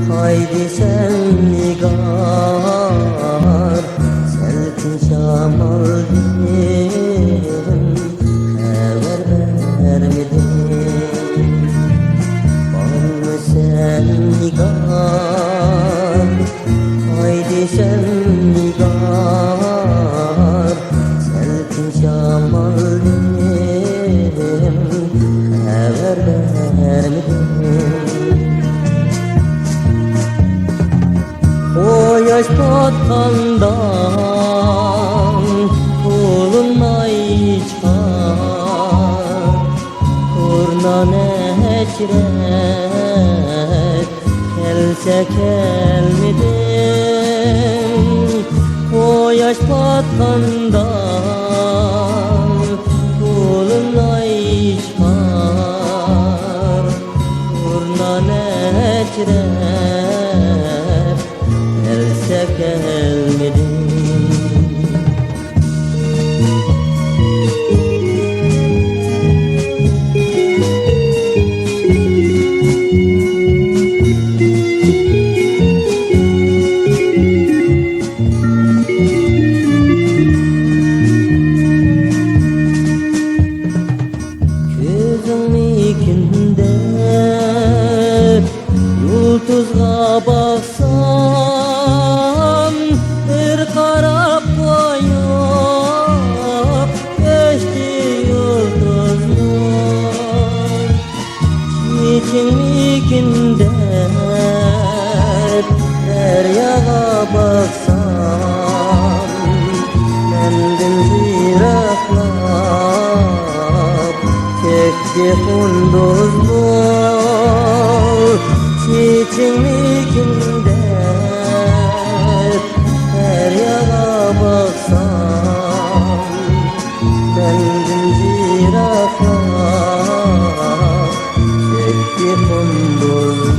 Haydi sen nigar, selkin şamal dilim, haber vermedin. Var mı sen nigar, haydi sen nigar, selkin şamal dilim, haber vermedin. O yaş patkandan bulunmay çıkar, turna neçret gelse gelmedin. O yaş patkandan bulunmay çıkar, turna neçret gelse gelmedin. Gözüm ikinde yıldızga baksam, bir karap koyup geçti yıldızlar. İçimikinde deryaga baksam, kendim ziraklap çekti kunduzlar. İçimikinde deryaga baksam, kendim ziraklap çekti kunduzlar.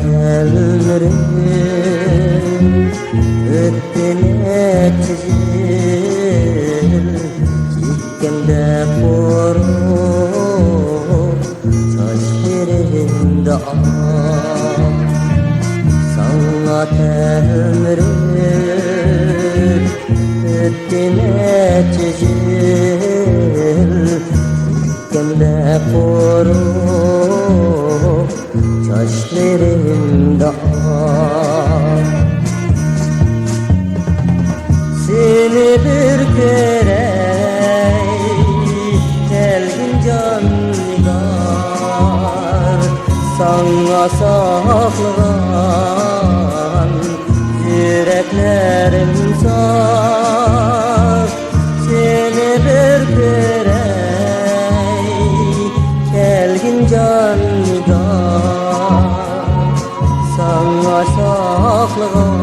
Tellerim öttü neçizil, çikkemde korur, saçlarımda ağ. Sana tellerim öttü neçizil, çikkemde korur, saçlarımda ağ. Seni bir görey geldim can nigar, sana saklanan yüreklerim sar. Seni bir görey geldim can nigar, sana saklanan